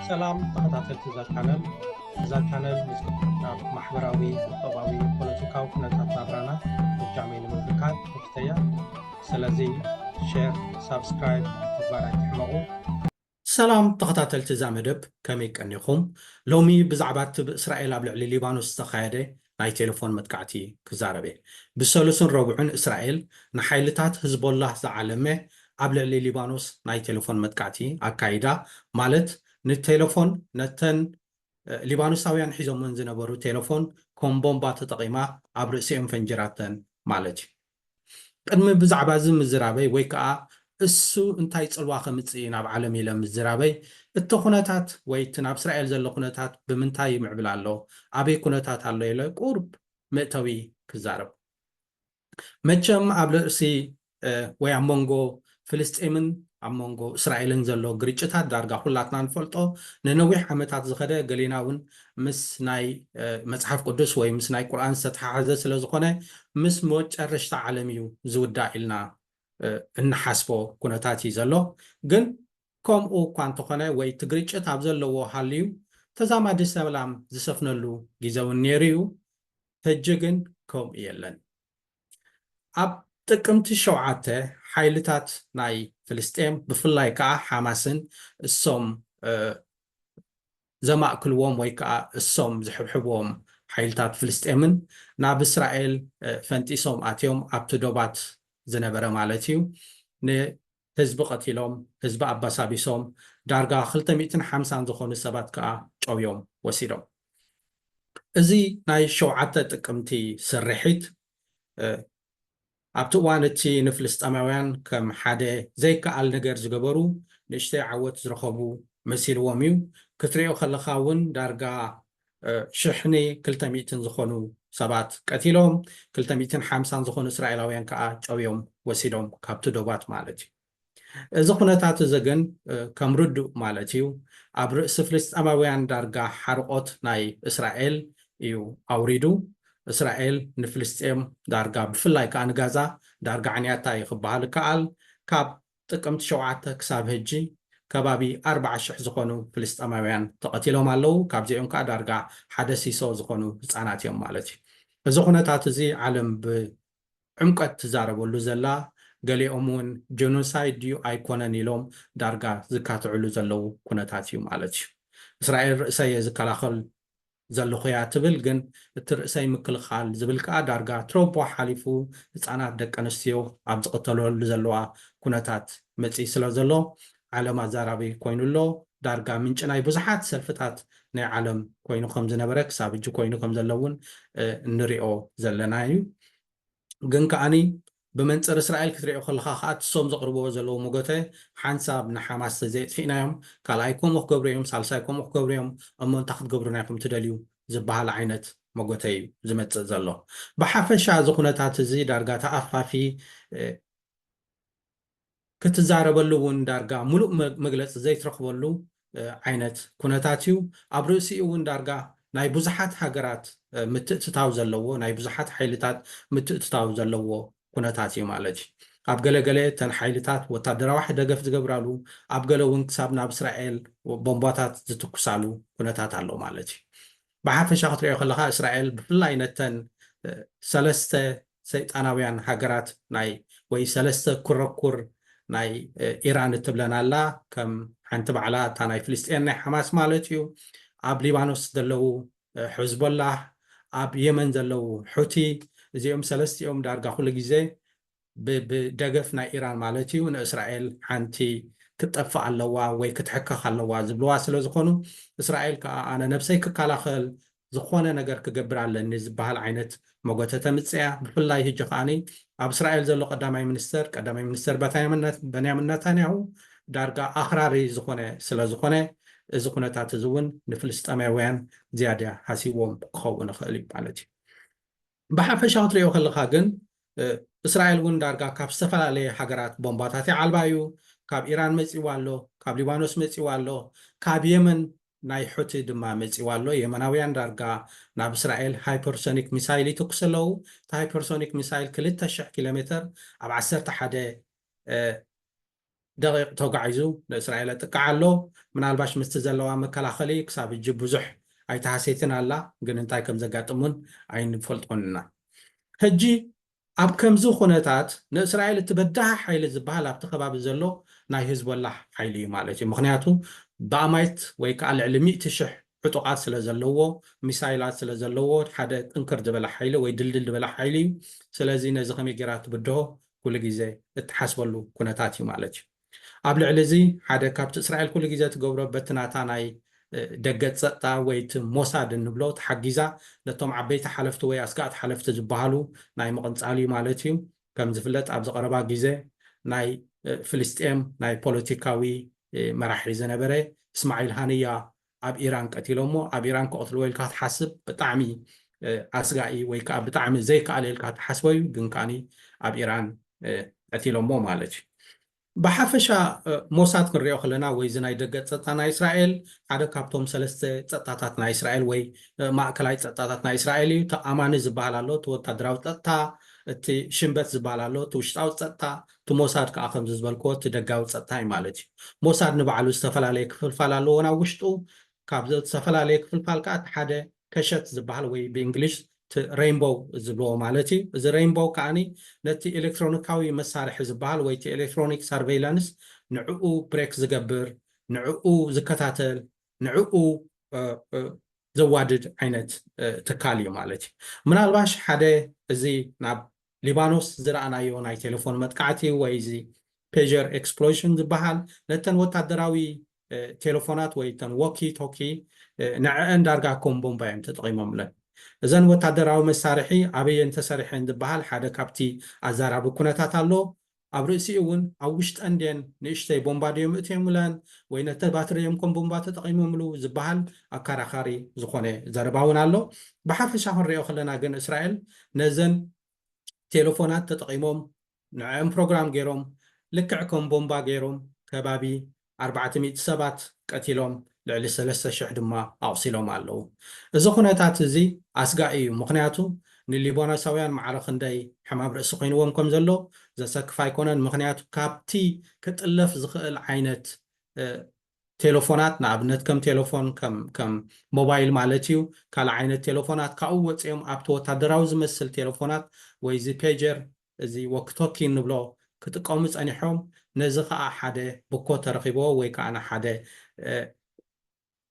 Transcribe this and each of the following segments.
سلام تخطاتل تزال كانل محبراوي طباوي بوليتيكاو كنتات نابرانا بجامعين مملكات مكتيا سلازي شير سبسكرايب مبارك تحمقو سلام تخطاتل تزامدب كميك أنيخم لومي بزعبات بإسرائيل أبلع لليبانوس تخايدي ناي تليفون متكعتي كزاربي بسولوسن ربعون إسرائيل نحيلتات حزب الله زعلمه أبلع لليبانوس ناي تليفون متكعتي أكايدا مالت نتليفون نتن ليبانوساويان حيزم من زنبرو تليفون كوم بومبا تطقيمة عبر سيم فنجراتن مالتي قدم بزعبا زم الزرابي ويكا اسو انتاي تصلوا خمصين اب عالمي لم الزرابي التخونتات ويتنا باسرائيل زلو خونتات بمنتاي معبل الله ابي كونتات الله يلا قرب مئتوي كزارب مچم ابلسي ويا مونغو فلسطيمن امونغو اسرائيلن زلو غريچታት ዳርጋ ሁላትና ንፈልጦ ነነዊሕ ዓመታት ዝኸደ ገሊናውን ምስ ናይ መጽሓፍ ቅዱስ ወይ ምስ ናይ ቁርኣን ዝተሓሓዘ ስለ ዝኾነ ምስ መጨረሻ ዓለም እዩ ዝውዳእ ኢልና እንሓስቦ ኩነታት እዩ ዘሎ ግን ከምኡ እኳ እንተኾነ ወይ ትግርጭት ኣብ ዘለዎ ሃልዩ ተዛማዲ ሰላም ዝሰፍነሉ ግዜ እውን ነይሩ እዩ ሕጂ ግን ከምኡ የለን ኣብ ጥቅምቲ 7 ሓይልታት ናይ ፍልስጤም ብፍላይ ከዓ ሓማስን እሶም ዘማእክልዎም ወይ ከዓ እሶም ዝሕብሕብዎም ሓይልታት ፍልስጤምን ናብ እስራኤል ፈንጢሶም ኣትዮም ኣብቲ ዶባት ዝነበረ ማለት እዩ ንህዝቢ ቀቲሎም ህዝቢ ኣባሳቢሶም ዳርጋ 250 ዝኾኑ ሰባት ከዓ ጨውዮም ወሲዶም እዚ ናይ 7 ጥቅምቲ ስርሒት ኣብቲ እዋን እቲ ንፍልስጤማውያን ከም ሓደ ዘይከኣል ነገር ዝገበሩ ንእሽተይ ዓወት ዝረኸቡ መሲልዎም እዩ ክትሪኦ ከለኻ እውን ዳርጋ 1200 ዝኾኑ ሰባት ቀቲሎም 250 ዝኾኑ እስራኤላውያን ከዓ ጨውዮም ወሲዶም ካብቲ ዶባት ማለት እዩ እዚ ኩነታት እዚ ግን ከም ርዱእ ማለት እዩ ኣብ ርእሲ ፍልስጤማውያን ዳርጋ ሓርቆት ናይ እስራኤል እዩ ኣውሪዱ እስራኤል ንፍልስጤም ዳርጋ ብፍላይ ከዓ ንጋዛ ዳርጋ ዓንያታ ይኽበሃል ከኣል ካብ ጥቅምቲ 7 ክሳብ ሕጂ ከባቢ 40,000 ዝኾኑ ፍልስጤማውያን ተቐቲሎም ኣለዉ ካብዚኦም ከዓ ዳርጋ ሓደ ሲሶ ዝኾኑ ህፃናት እዮም ማለት እዩ እዚ ኩነታት እዚ ዓለም ብዕምቀት ትዛረበሉ ዘላ ገሊኦም እውን ጀኖሳይድ ድዩ ኣይኮነን ኢሎም ዳርጋ ዝካትዕሉ ዘለው ኩነታት እዩ ማለት እዩ እስራኤል ርእሰየ ዝከላኸል ዘለኹ እያ ትብል ግን እቲ ርእሰይ ምክልኻል ዝብል ከዓ ዳርጋ ትሮቦ ሓሊፉ ህፃናት ደቂ ኣንስትዮ ኣብ ዝቕተለሉ ዘለዋ ኩነታት መፂ ስለ ዘሎ ዓለም ኣዛራቢ ኮይኑሎ ዳርጋ ምንጭ ናይ ብዙሓት ሰልፍታት ናይ ዓለም ኮይኑ ከም ዝነበረ ክሳብ ሕጂ ኮይኑ ከም ዘሎ እውን እንሪኦ ዘለና እዩ ግን ከዓኒ ብመንፅር እስራኤል ክትሪኦ ከለካ ከዓ እሶም ዘቕርብዎ ዘለዉ ሞገተ ሓንሳብ ንሓማስ ተዘይጥፊእናዮም ካልኣይ ከምኡ ክገብሩ እዮም ሳልሳይ ከምኡ ክገብሩ እዮም እሞ እንታይ ክትገብሩና ኢኹም ትደልዩ ዝበሃል ዓይነት ሞገተ እዩ ዝመፅእ ዘሎ ብሓፈሻ እዚ ኩነታት እዚ ዳርጋ ተኣፋፊ ክትዛረበሉ እውን ዳርጋ ሙሉእ መግለፂ ዘይትረኽበሉ ዓይነት ኩነታት እዩ ኣብ ርእሲኡ እውን ዳርጋ ናይ ብዙሓት ሃገራት ምትእትታው ዘለዎ ናይ ብዙሓት ሓይልታት ምትእትታው ዘለዎ ኩነታት እዩ ማለት እዩ ኣብ ገለገለ ተን ሓይልታት ወታደራዊ ደገፍ ዝገብራሉ ኣብ ገለ እውን ክሳብ ናብ እስራኤል ቦምባታት ዝትኩሳሉ ኩነታት ኣሎ ማለት እዩ ብሓፈሻ ክትሪኦ ከለካ እስራኤል ብፍላይ ነተን ሰለስተ ሰይጣናውያን ሃገራት ናይ ወይ ሰለስተ ኩረኩር ናይ ኢራን እትብለና ኣላ ከም ሓንቲ በዕላ እታ ናይ ፍልስጤን ናይ ሓማስ ማለት እዩ ኣብ ሊባኖስ ዘለው ሕዝቦላህ ኣብ የመን ዘለው ሑቲ እዚኦም ሰለስቲኦም ዳርጋ ኩሉ ግዜ ብደገፍ ናይ ኢራን ማለት እዩ ንእስራኤል ሓንቲ ክትጠፍእ ኣለዋ ወይ ክትሕከኽ ኣለዋ ዝብልዋ ስለ ዝኾኑ እስራኤል ከዓ ኣነ ነብሰይ ክከላኸል ዝኾነ ነገር ክገብር ኣለኒ ዝበሃል ዓይነት ሞገተ ተምፅያ ብፍላይ ሕጂ ከዓኒ ኣብ እስራኤል ዘሎ ቀዳማይ ሚኒስተር ቤንያሚን ኔታንያሁ ዳርጋ ኣኽራሪ ዝኾነ ስለ ዝኾነ እዚ ኩነታት እዚ እውን ንፍልስጤማውያን ዝያዳ ሓሲቦም ክኸውን ይኽእል እዩ ማለት እዩ ብሓፈሻ ክትሪኦ ከለካ ግን እስራኤል እውን ዳርጋ ካብ ዝተፈላለየ ሃገራት ቦምባታት ይዓልባ እዩ ካብ ኢራን መፂዋ ኣሎ ካብ ሊባኖስ መፂዋ ኣሎ ካብ የመን ናይ ሑቲ ድማ መፂዋ ኣሎ የመናውያን ዳርጋ ናብ እስራኤል ሃይፐርሶኒክ ሚሳይል ይትኩስ ኣለዉ እቲ ሃይፐርሶኒክ ሚሳይል 2,000 ኪሎ ሜትር ኣብ 11 دقيق توقعيزو لإسرائيل تقعلو من الباش مستزلوا مكلاخلي كساب يجيب بزح أي تحسيتنا لا قن انتاي كم زقاتمون عين فلطقنا هجي أب كمزو خونتات نإسرائيل تبدها حيل زبها لا بتخباب زلو ناي حزب الله حيلي مالتي مخنياتو بامايت ويكال علمي تشح عطوقات سلا زلوو ميسايلات سلا زلوو حدا انكر دبلا حيلي ويدلدل دبلا حيلي سلازي نزخمي جرات بدو كل جيزي اتحسبلو كونتاتي مالتي قبل علزي حدا كابت إسرائيل كل جيزة تقبره بتناتا ناي دقت سقطة ويت موساد النبلو تحجيزا لتوم عبيت حلفت ويا أسقاط حلفت جبهالو ناي مقنص علي مالتيو كم زفلت أبز قربا جيزة ناي فلسطين ناي بوليتيكاوي مراحل زنبرة إسماعيل هانية أب إيران قتلومو أب إيران قتلوا الكات حسب بطعمي أسقائي ويك بطعمي زي كالي الكات حسبوي جنكاني أب إيران قتلومو مالتي بحفشا موساد كنريو خلنا ويزناي دقت سطانا إسرائيل حدا كابتوم سلسة سطاتاتنا إسرائيل وي ماكلاي سطاتاتنا إسرائيل تأماني زبالالو تو تدراو سطا تي شنبت زبالالو تو شتاو سطا تو موساد كأخم زبالكو تدقاو سطاي مالتي موساد نبعلو استفلاليك فالفالالو ونا وشتو كابزو استفلاليك فالفالكات حدا كشت زبال وي بإنجليش رينبو زبلو مالتي إذا رينبو كاني نتي إلكترونيكاوي مسارح زبال ويتي إلكترونيك سارفيلانس نعقو بريك زقبر نعقو زكتاتل نعقو زوادد عينت تكاليو مالتي من الباش حدا زي ناب ليبانوس زرعنا يوناي تليفون متقعتي ويزي بيجر اكسبلوشن زبال نتن وتادراوي تليفونات ويتن ووكي توكي نعقن دارقاكم بومبايم تتقيمهم لن إذن وتعدراو مسارحي عبي انتسارحين دبهال حدا كابتي أزارابو كونتات اللو أبرئسي اون أوشت أندين نشتي بومباديوم اتيمولان وين التباتريوم كون بومبات تقيموملو زبهال أكاراخاري زخوني زارباون اللو بحرف شهر ريو خلنا جن إسرائيل نزن تليفونات تقيموم نعم بروجرام جيروم لكعكم بومبا جيروم كبابي 400 سبات قتيلوم لعل 3 شح دما أوصلهم علو إذا كنتات زي أسقائي مخنياتو نليبوناساويان معرخ نداي حمام رأس قينوهم كم زلو إذا سكفاي كونن مخنياتو كابتي كتألف زخل عينت تليفونات نابنت كم تليفون كم موبايل مالتيو كال عينت تليفونات كأوت يوم أبتو تدراوز مثل تليفونات ويزي بيجر زي وكتوكي نبلو كتقومس أني حوم نزخ حدا بكو ترخيبو ويكا أنا حدا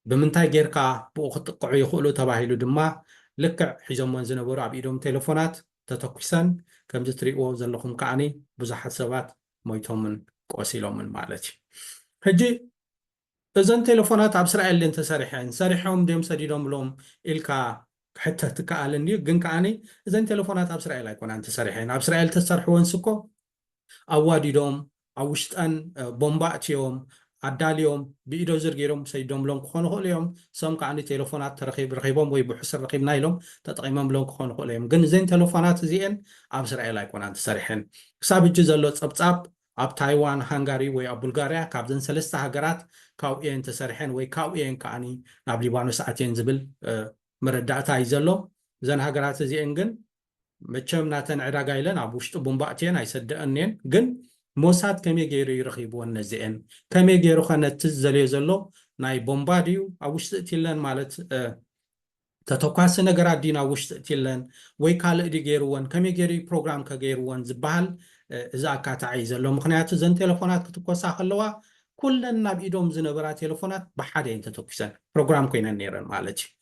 بمنتاي جيركا بوخت قعو يخولو تباهيلو دما لكع حيزم منزنبورو عبيدهم تليفونات تتوكسن كم جتريقو زلخم كعني بزحات سبات مويتومن قوسيلومن مالتي هجي إذن تليفونات عب إسرائيل اللي انت سارحهم ديم سديدهم لهم إلكا حتى تكالن دي جن كعني إذن تليفونات عب إسرائيل يكون انت سارحين عب إسرائيل تسرحون سكو أواديدهم أوشتان بومباتيوم عداليوم بإيدو زرقيرهم سيدهم لهم كخون خوليهم سام كعني تليفونات رخيبهم ويبحسر رخيب نايلهم تطقيمهم لهم كخون خوليهم جن زين تليفونات زين عب إسرائيل يكون انت سارحين كساب الجزء اللي تصب أب تايوان هنغاري وي أب بلغاريا كابزن سلسة هجرات كاوئين تسرحين وي كاوئين كاني ناب ليبانو ساعتين زبل مرداتا يزلو زن هجرات زين جن مچم ناتن عراق إلن عبوشتو بومباتين أيصدقنين جن موساد كمي غيرو يرخيبو النزئن كمي غيرو خانت تزلي زلو ناي بومباديو عبوشتو تيلن مالت تتوقاس نغرات دينا عبوشتو تيلن وي كالق دي غيروان كمي غيري بروغرام كغيروان زبال إذا كاتعي زلو مخنياتو زن تليفونات كتكوسا خلوا كلنا بإيدهم زنبرا تليفونات بحادين تتوكسن بروغرام كوينن نيرن مالتي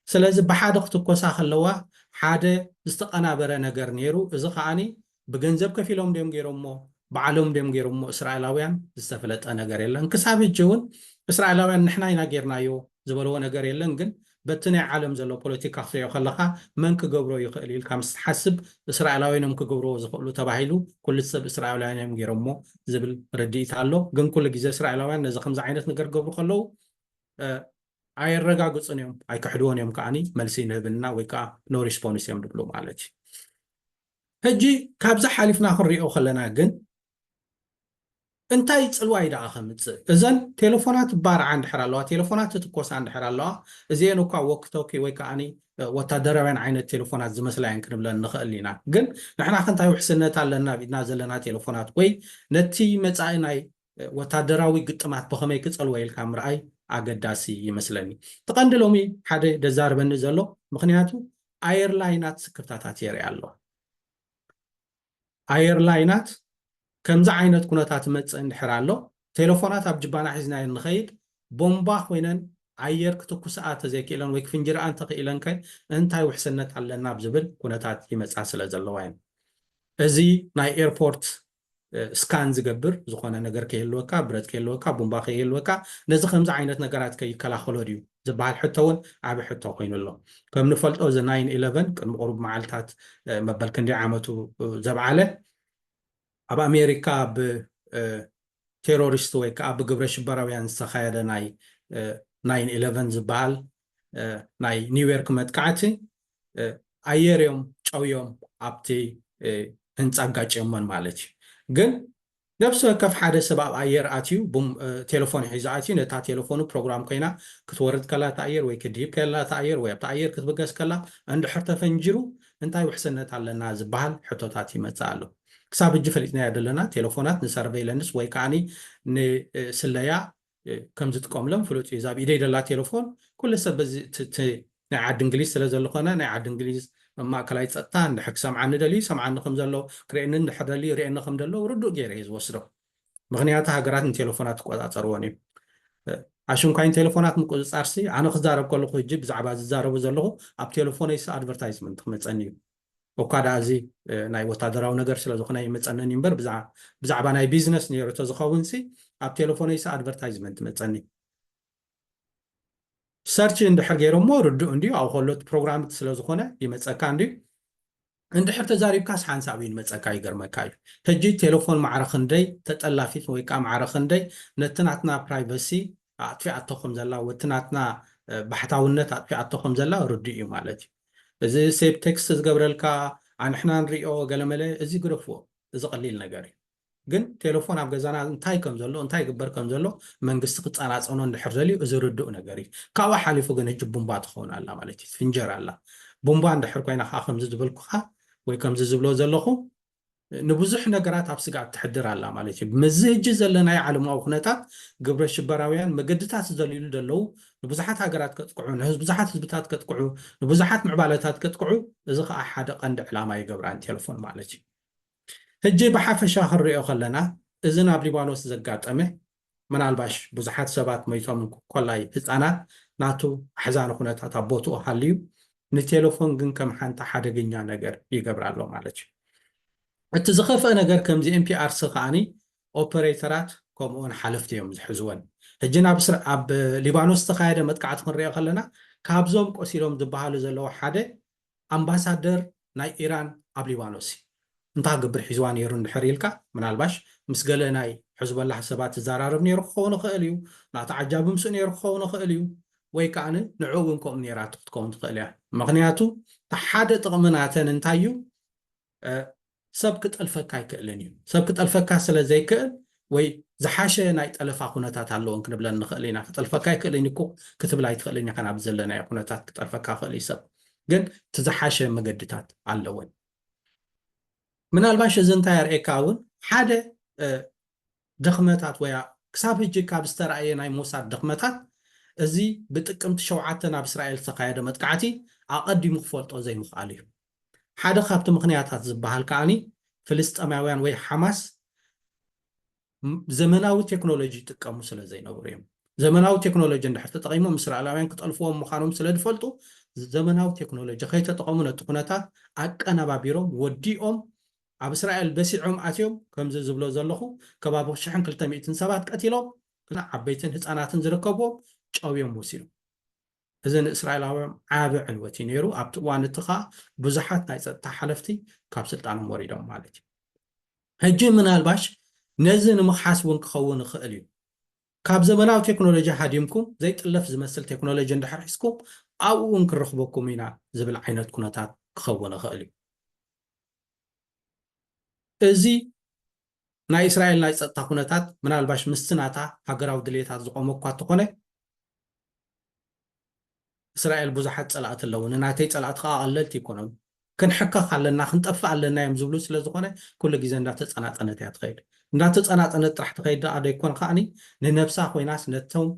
سلازي بحادة كتكوسا خلوا حادة استقنابر نجر نيرو إذا خاني بجنزب كفيلهم ديم غيرمو بعلم ديم غيرمو إسرائيلاويان استفلت أنا غيرلن كساب الجون إسرائيلاويان نحنا يناغيرنايو زبلو نجر يلن جن بتني عالم زلو بوليتيكا خيو خلقا من كجبرو يخليل كم حسب إسرائيلاويان هم كجبرو زخلو تبعيلو كل السب إسرائيلاويان هم غيرمو زبل رديت علو جن كل جزء إسرائيلاويان إذا خمس عينات نجر جبرو خلو أي الرجاء قصنيهم أي كحدون يوم كأني ملسين بنا ويكا نو ريسبونس يوم دبلوم عليك هجي كابز حالفنا خري أو خلنا جن انتي تسألوا خمس إذن تليفونات بار عند حرالله تليفونات تتكوس عند حرالله زينو كا وقتوكي ويكا أني وتدربين عين التليفونات زي مثلا يمكن بلن نخلينا جن نحنا خنتا يحسننا لنا بدنا زلنا تليفونات وي نتي متعيناي ወታደራዊ ግጥማት ብኸመይ ክፀልዎ ኢልካ ምርኣይ ኣገዳሲ ይመስለኒ ተቐንዲ ሎሚ ሓደ ደዛርበኒ ዘሎ ምክንያቱ ኣየርላይናት ስክፍታታት የርኢ ኣሎ ኣየርላይናት ከምዚ ዓይነት ኩነታት መፅእ እንድሕር ኣሎ ቴሌፎናት ኣብ ጅባና ሒዝናዮ ንኸይድ ቦምባ ኮይነን ኣየር ክትኩስኣ ተዘይክኢለን ወይ ክፍንጅርኣ እንተኽኢለን ከ እንታይ ውሕስነት ኣለና ብዝብል ኩነታት ይመፃ ስለ ዘለዋ እዩ እዚ ናይ ኤርፖርት ስካን ዝገብር ዝኾነ ነገር ከይህልወካ ብረት ከይህልወካ ቦምባ ከይህልወካ ነዚ ከምዚ ዓይነት ነገራት ከይከላኸሎ ድዩ ዝበሃል ሕቶ እውን ዓብ ሕቶ ኮይኑ ኣሎ ከም ንፈልጦ እዚ 911 ቅድሚ ቁሩብ መዓልታት መበል ክንደይ ዓመቱ ዘብዓለ ኣብ ኣሜሪካ ብቴሮሪስት ወይ ከዓ ብግብረ ሽበራውያን ዝተኻየደ ናይ 911 ዝበሃል ናይ ኒውዮርክ መጥቃዕቲ ኣየር እዮም ጨውዮም ኣብቲ ህንፃ ጋጭዮሞን ማለት እዩ ግን ነፍሲ ወከፍ ሓደ ሰብ ኣብ ኣየር ኣትዩ ቴሌፎን ሒዙ ኣትዩ ነታ ቴሌፎኑ ፕሮግራም ኮይና ክትወርድ ከላ እታ ኣየር ወይ ክድሂብ ከላ እታ ኣየር ወይ ኣብታ ኣየር ክትብገስ ከላ እንድሕር ተፈንጂሩ እንታይ ውሕስነት ኣለና ዝበሃል ሕቶታት ይመፅእ ኣሎ ክሳብ እጂ ፈሊጥናዮ ዘለና ቴሌፎናት ንሰርቬይለንስ ወይ ከዓኒ ንስለያ ከም ዝጥቀምሎም ፍሉጥ እዩ ዛብ ኢደይ ደላ ቴሌፎን ኩሉ ሰብ ናይ ዓዲ እንግሊዝ ስለ ዘሎ ኮነ ናይ ዓዲ እንግሊዝ ማእከላይ ፀጥታ እንድሕር ክሰምዓኒ ደልዩ ሰምዓኒ ከም ዘሎ ክርእኒ እንድሕር ደልዩ ርእየኒ ከም ዘሎ ርዱእ ገይረ እዩ ዝወስዶ ምክንያቱ ሃገራት ንቴሌፎናት ክቆፃፀርዎን እዩ ኣሽንኳይን ቴሌፎናት ምቁፅፃርሲ ኣነ ክዛረብ ከለኹ ሕጂ ብዛዕባ ዝዛረቡ ዘለኹ ኣብ ቴሌፎነይስ ኣድቨርታይዝመንት ክመፀኒ እዩ እኳ ዳ እዚ ናይ ወታደራዊ ነገር ስለ ዝኾነ ይመፀነኒ እምበር ብዛዕባ ናይ ቢዝነስ ነይሩ ተዝኸውን ሲ ኣብ ቴሌፎነይስ ኣድቨርታይዝመንት መፀኒ ሰርች እንድሕር ገይሮሞ ርዱእ እንድዩ ኣብ ከሎት ፕሮግራም ስለ ዝኾነ ይመፀካ እንድዩ እንድሕር ተዛሪብካስ ሓንሳብ እዩ ንመፀካ ይገርመካ እዩ ሕጂ ቴሌፎን ማዕረ ክንደይ ተጠላፊት ወይ ከዓ ማዕረ ክንደይ ነቲ ናትና ፕራይቨሲ ኣጥፊኣቶ ከም ዘላ ወቲ ናትና ባሕታውነት ኣጥፊኣቶ ከም ዘላ ርዱእ እዩ ማለት እዩ እዚ ሴብ ቴክስት ዝገብረልካ ኣንሕና ንሪኦ ገለመለ እዚ ግረፍዎ እዚ ቀሊል ነገር እዩ ግን ቴሌፎን ኣብ ገዛና እንታይ ከም ዘሎ እንታይ ግበር ከም ዘሎ መንግስቲ ክፀናፀኖ እንድሕር ዘልዩ እዚ ርዱእ ነገር እዩ ካብኡ ሓሊፉ ግን ሕጂ ቡምባ ትኸውን ኣላ ማለት እዩ ትፍንጀር ኣላ ቡምባ እንድሕር ኮይና ከዓ ከምዚ ዝብልኩካ ወይ ከምዚ ዝብሎ ዘለኹ ንብዙሕ ነገራት ኣብ ስጋት ትሕድር ኣላ ማለት እዩ ምዚ ሕጂ ዘለናይ ዓለማዊ ኩነታት ግብረ ሽበራውያን መገድታት ዝደልይሉ ዘለዉ ንብዙሓት ሃገራት ከጥቅዑ ብዙሓት ህዝብታት ከጥቅዑ ንብዙሓት ምዕባለታት ከጥቅዑ እዚ ከዓ ሓደ ቀንዲ ዕላማ ይገብራን ቴሌፎን ማለት እዩ ሕጂ ብሓፈሻ ክንሪኦ ከለና እዚ ናብ ሊባኖስ ዘጋጠመ ምናልባሽ ብዙሓት ሰባት ሞይቶም ኮላይ ህፃናት ናቱ ኣሕዛኒ ኩነታት ኣብ ቦትኡ ሃልዩ ንቴሌፎን ግን ከም ሓንቲ ሓደገኛ ነገር ይገብር ኣሎ ማለት እዩ እቲ ዝኸፍአ ነገር ከምዚ ኤምፒኣርሲ ከዓኒ ኦፐሬተራት ከምኡውን ሓለፍቲ እዮም ዝሕዝወን ሕጂ ኣብ ሊባኖስ ዝተካየደ መጥቃዕቲ ክንሪኦ ከለና ካብዞም ቆሲሎም ዝበሃሉ ዘለዉ ሓደ ኣምባሳደር ናይ ኢራን ኣብ ሊባኖስ እዩ እንታይ ግብር ሒዝዋ ነይሩ እንድሕር ኢልካ ምናልባሽ ምስ ገለ ናይ ሕዝበላሕ ሰባት ዝዘራርብ ነይሩ ክኸውን ይኽእል እዩ ናቲ ዓጃቢ ምስኡ ነይሩ ክኸውን ይኽእል እዩ ወይ ከዓኒ ንዕኡ እውን ከምኡ ነይራቱ ክትከውን ትኽእል እያ ምክንያቱ ሓደ ጥቕሚ ናተን እንታይ እዩ ሰብ ክጠልፈካ ኣይክእልን እዩ ሰብ ክጠልፈካ ስለ ዘይክእል ወይ ዝሓሸ ናይ ጠለፋ ኩነታት ኣለዎን ክንብለን ንኽእል ኢና ክጠልፈካ ኣይክእልን እኮ ክትብል ኣይትኽእልን ኢኻ ናብ ዘለናዮ ኩነታት ክጠልፈካ ክእል እዩ ሰብ ግን እቲ ዝሓሸ መገድታት ኣለዎን ምናልባሽ እዚ እንታይ የርእየካ እውን ሓደ ድኽመታት ወይ ክሳብ ሕጂ ካብ ዝተረኣየ ናይ ሞሳድ ድኽመታት እዚ ብጥቅምቲ 7 ናብ እስራኤል ዝተካየደ መጥቃዕቲ ኣቐዲሙ ክፈልጦ ዘይምኽኣል እዩ ሓደ ካብቲ ምክንያታት ዝበሃል ከዓኒ ፍልስጠማውያን ወይ ሓማስ ዘመናዊ ቴክኖሎጂ ይጥቀሙ ስለ ዘይነብሩ እዮም ዘመናዊ ቴክኖሎጂ እንድሕር ተጠቒሞም እስራኤላውያን ክጠልፍዎም ምዃኖም ስለ ዝፈልጡ ዘመናዊ ቴክኖሎጂ ከይተጠቐሙ ነቲ ኩነታት ኣቀነባቢሮም ወዲኦም ኣብ እስራኤል በሲዖም ኣትዮም ከምዚ ዝብሎ ዘለኹ ከባቢ 1200 ሰባት ቀቲሎም ዓበይትን ህፃናትን ዝርከብዎም ጨውዮም ወሲዶም እዚ ንእስራኤላውያን ዓብ ዕንወት እዩ ነይሩ ኣብቲ እዋን እቲ ከዓ ብዙሓት ናይ ፀጥታ ሓለፍቲ ካብ ስልጣኖም ወሪዶም ማለት እዩ ሕጂ ምናልባሽ ነዚ ንምክሓስ እውን ክኸውን ይኽእል እዩ ካብ ዘመናዊ ቴክኖሎጂ ሃዲምኩም ዘይጥለፍ ዝመስል ቴክኖሎጂ እንድሕር ሒዝኩም ኣብኡ እውን ክረኽበኩም ኢና ዝብል ዓይነት ኩነታት ክኸውን ይኽእል እዩ እዚ ናይ እስራኤል ናይ ፀጥታ ኩነታት ምናልባሽ ምስቲ ናታ ሃገራዊ ድሌታት ዝቆመ እኳ እንተኾነ እስራኤል ብዙሓት ፀላእቲ ኣለዉ ንናተይ ፀላእቲ ከዓ ቀለልቲ ይኮኖም ክንሕከኽ ኣለና ክንጠፍእ ኣለና እዮም ዝብሉ ስለ ዝኾነ ኩሉ ግዜ እንዳተፀናፀነት እያ ትኸይድ እንዳተፀናፀነት ጥራሕ ትኸይድ ዶ ኣይኮን ከዓኒ ንነብሳ ኮይናስ ነቶም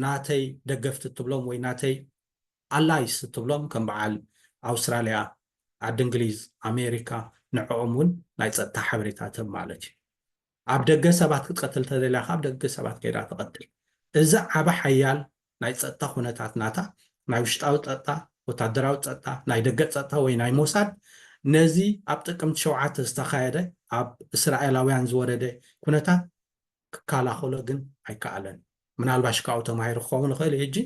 ናተይ ደገፍቲ እትብሎም ወይ ናተይ ኣላይስ እትብሎም ከም በዓል ኣውስትራልያ ዓዲ እንግሊዝ ኣሜሪካ ንዕኦም እውን ናይ ፀጥታ ሓበሬታ ትህብ ማለት እዩ ኣብ ደገ ሰባት ክትቀትል ተደልያካ ኣብ ደገ ሰባት ከይዳ ትቐትል እዚ ዓበ ሓያል ናይ ፀጥታ ኩነታት ናታ ናይ ውሽጣዊ ፀጥታ ወታደራዊ ፀጥታ ናይ ደገ ፀጥታ ወይ ናይ ሞሳድ ነዚ ኣብ ጥቅምቲ 7 ዝተካየደ ኣብ እስራኤላውያን ዝወረደ ኩነታት ክከላኸሎ ግን ኣይከኣለን ምናልባሽ ካብኡ ተማሂሩ ክኸውን ይኽእል ሕጂ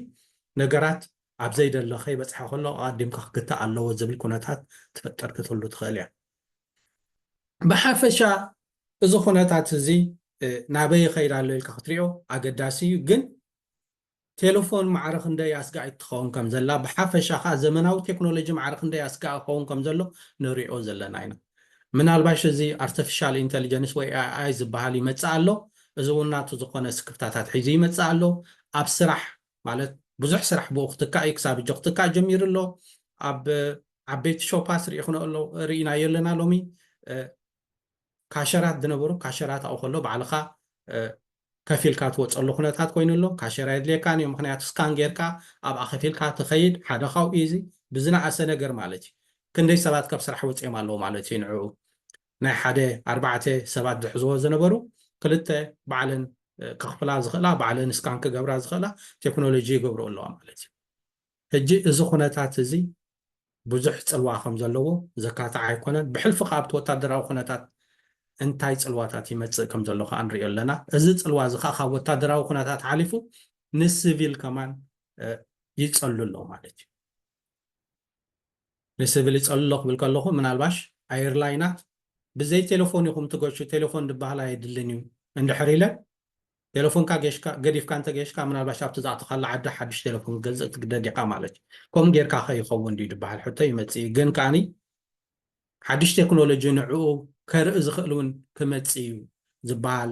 ነገራት ኣብ ዘይደለ ከይበፅሐ ከሎ ቀዲምካ ክግታእ ኣለዎ ዝብል ኩነታት ትፈጠር ክትህሉ ትኽእል እያ ብሓፈሻ እዚ ኩነታት እዚ ናበይ ይኸይድ ኣሎ ኢልካ ክትሪኦ ኣገዳሲ እዩ ግን ቴሌፎን ማዕረ ክንደይ ኣስጋዒት ትኸውን ከም ዘላ ብሓፈሻ ከዓ ዘመናዊ ቴክኖሎጂ ማዕረ ክንደይ ኣስጋዒ ክኸውን ከም ዘሎ ንሪኦ ዘለና ኢና ምናልባሽ እዚ ኣርቲፊሻል ኢንተሊጀንስ ወይ AI ዝበሃል ይመፅእ ኣሎ እዚ እውን ናቱ ዝኾነ ስክፍታታት ሒዙ ይመፅእ ኣሎ ኣብ ስራሕ ማለት ብዙሕ ስራሕ ብኡ ክትካእ እዩ ክሳብ ሕጂ ክትካእ ጀሚሩ ኣሎ ኣብ ዓበይቲ ሾፓስ ርኢናዮ ኣለና ሎሚ ካሸራት ዝነበሩ ካሸራት ኣብኡ ከሎ ባዕልካ ከፊልካ ትወፀሉ ኩነታት ኮይኑ ኣሎ ካሸራ የድልየካን እዩ ምክንያቱ ስካን ጌርካ ኣብኣ ከፊልካ ትኸይድ ሓደ ካብኡ እዚ ብዝነኣሰ ነገር ማለት እዩ ክንደይ ሰባት ካብ ስራሕ ወፂኦም ኣለዎ ማለት እዩ ንዕኡ ናይ ሓደ 4 ሰባት ዝሕዝዎ ዝነበሩ ክልተ ባዕለን ክኽፍላ ዝኽእላ ባዕለን ስካን ክገብራ ዝኽእላ ቴክኖሎጂ ይገብሩ ኣለዋ ማለት እዩ ሕጂ እዚ ኩነታት እዚ ብዙሕ ፅልዋ ከም ዘለዎ ዘካትዓ ኣይኮነን ብሕልፊ ከዓ ኣብቲ ወታደራዊ ኩነታት እንታይ ፅልዋታት ይመፅእ ከም ዘሎ ከዓ ንሪኦ ኣለና እዚ ፅልዋ እዚ ከዓ ካብ ወታደራዊ ኩነታት ሓሊፉ ንሲቪል ከማን ይፀሉ ኣሎ ማለት እዩ ንሲቪል ይፀሉ ኣሎ ክብል ከለኹ ምናልባሽ ኣየርላይናት ብዘይ ቴሌፎን ኢኹም ትገሹ ቴሌፎን ድበሃል ኣየድልን እዩ እንድሕር ኢለ ቴሌፎንካ ገዲፍካ እንተገሽካ ምናልባሽ ኣብቲ ዝኣትኻላ ዓዲ ሓድሽ ቴሌፎን ክገዝእ ትግደድ ኢኻ ማለት እዩ ከምኡ ጌርካ ኸ ይኸውን ድዩ ድበሃል ሕቶ ይመፅእ እዩ ግን ከዓኒ ሓድሽ ቴክኖሎጂ ንዕኡ ከርኢ ዝኽእል እውን ክመፅእ እዩ ዝበሃል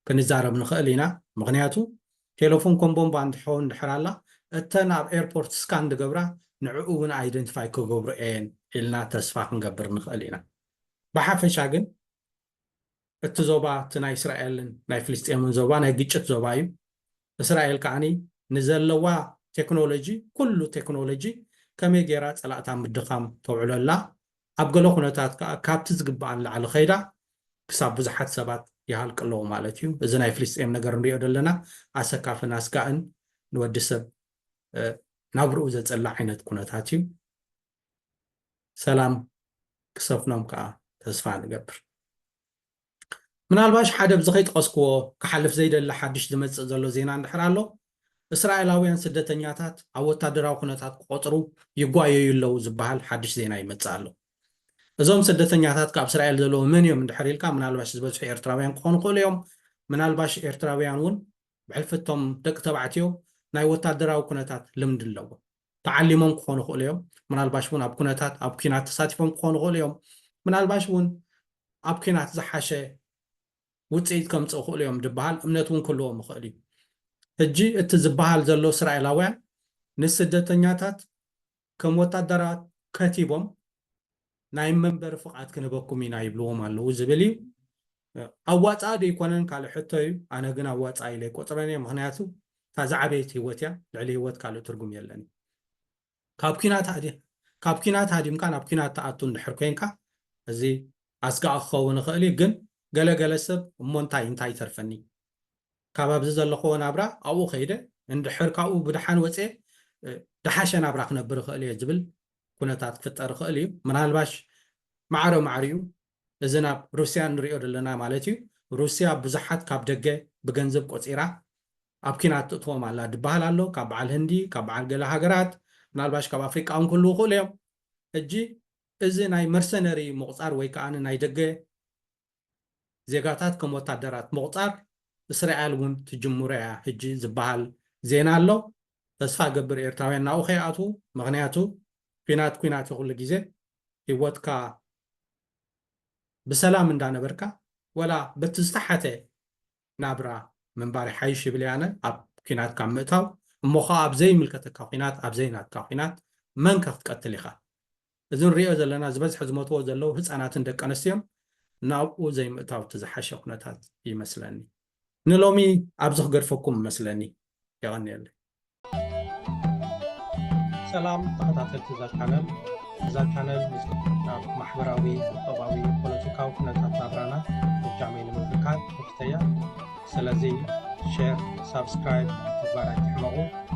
ክንዛረብ ንኽእል ኢና ምክንያቱ ቴሌፎን ከም ቦምባ እንትኸውን እንድሕር ኣላ እተን ኣብ ኤርፖርት ስካን ዝገብራ ንዕኡ እውን ኣይደንቲፋይ ክገብሩ እየን ኢልና ተስፋ ክንገብር ንኽእል ኢና ብሓፈሻ ግን እቲ ዞባ እቲ ናይ እስራኤልን ናይ ፍልስጤምን ዞባ ናይ ግጭት ዞባ እዩ እስራኤል ከዓኒ ንዘለዋ ቴክኖሎጂ ኩሉ ቴክኖሎጂ ከመይ ጌራ ፀላእታ ምድኻም ተውዕለላ ኣብ ገለ ኩነታት ከዓ ካብቲ ዝግባኣን ላዕሊ ኸይዳ ክሳብ ብዙሓት ሰባት ይሃልቅ ኣለዎ ማለት እዩ እዚ ናይ ፍልስጤም ነገር ንሪኦ ዘለና ኣሰካፍን ኣስጋእን ንወዲ ሰብ ናብርኡ ዘፀላ ዓይነት ኩነታት እዩ ሰላም ክሰፍኖም ከዓ ተስፋ ንገብር ምናልባሽ ሓደ ብዝኸይጠቐስክዎ ክሓልፍ ዘይደሊ ሓድሽ ዝመፅእ ዘሎ ዜና እንድሕር ኣሎ እስራኤላውያን ስደተኛታት ኣብ ወታደራዊ ኩነታት ክቆፅሩ ይጓየዩ ኣለዉ ዝበሃል ሓድሽ ዜና ይመፅእ ኣሎ እዞም ስደተኛታት ካብ እስራኤል ዘለዉ መን እዮም እንድሕር ኢልካ ምናልባሽ ዝበዝሑ ኤርትራውያን ክኾኑ ይኽእሉ እዮም ምናልባሽ ኤርትራውያን እውን ብሕልፍቶም ደቂ ተባዕትዮ ናይ ወታደራዊ ኩነታት ልምዲ ኣለዎ ተዓሊሞም ክኾኑ ይኽእሉ እዮም ምናልባሽ እውን ኣብ ኩነታት ኣብ ኩናት ተሳቲፎም ክኾኑ ይኽእሉ እዮም ምናልባሽ እውን ኣብ ኩናት ዝሓሸ ውፅኢት ከምፅእ ይኽእሉ እዮም ድበሃል እምነት እውን ክህልዎም ይኽእል እዩ ሕጂ እቲ ዝበሃል ዘሎ እስራኤላውያን ንስደተኛታት ከም ወታደራት ከቲቦም ናይ መንበሪ ፍቃድ ክንበኩም ኢና ይብልዎም ኣለዉ ዝብል እዩ ኣዋፃኢ ዶ ይኮነን ካልእ ሕቶ እዩ ኣነ ግን ኣዋፃኢ ኢለ ይቆፅረን እየ ምክንያቱ እታ ዝዓበየት ሂወት እያ ልዕሊ ሂወት ካልእ ትርጉም የለን ካብ ኩናት ሃዲምካ ናብ ኩናት ተኣቱ እንድሕር ኮንካ እዚ ኣስጋእ ክኸውን ይኽእል እዩ ግን ገለገለ ሰብ እሞ እንታይ ይተርፈኒ ካብ ኣብዚ ዘለኽዎ ናብራ ኣብኡ ከይደ እንድሕር ካብኡ ብድሓን ወፅየ ድሓሸ ናብራ ክነብር ይኽእል እየ ዝብል ኩነታት ክፍጠር ይኽእል እዩ ምናልባሽ ማዕረ እዩ እዚ ናብ ሩስያ ንሪኦ ዘለና ማለት እዩ ሩስያ ብዙሓት ካብ ደገ ብገንዘብ ቆፂራ ኣብ ኩናት ትእትዎም ኣላ ድበሃል ኣሎ ካብ በዓል ህንዲ ካብ በዓል ገለ ሃገራት ምናልባሽ ካብ ኣፍሪቃ እውን ክህልው ይኽእሉ እዮም ሕጂ እዚ ናይ መርሰነሪ ምቁፃር ወይ ከዓ ናይ ደገ ዜጋታት ከም ወታደራት ምቁፃር እስራኤል እውን ትጅምሮ እያ ሕጂ ዝበሃል ዜና ኣሎ ተስፋ ገብር ኤርትራውያን ናብኡ ከይኣትዉ ምክንያቱ ኩናት ኩሉ ግዜ ሂወትካ ብሰላም እንዳነበርካ ወላ በቲ ዝተሓተ ናብራ ምንባር ሓይሽ ይብል ኣነ ኣብ ኩናት ካብ ምእታው እሞ ከዓ ኣብ ዘይምልከተካ ኩናት ኣብ ዘይናትካ ኩናት መንከ ክትቀትል ኢኻ إذن رئيو زلنا زبز حزمتو زلو هزانات دق أنستيهم نابو زي مقتاو تزحش خناتات يمسلني نلومي أبزخ غرفكم مسلني يغني لي سلام تخطاتلت ذا القنال محبراوي قطباوي بوليتيكاو خناتات نابرانا وجامعين مملكات مفتيا سلازي شير سبسكرايب تبارك تحمقو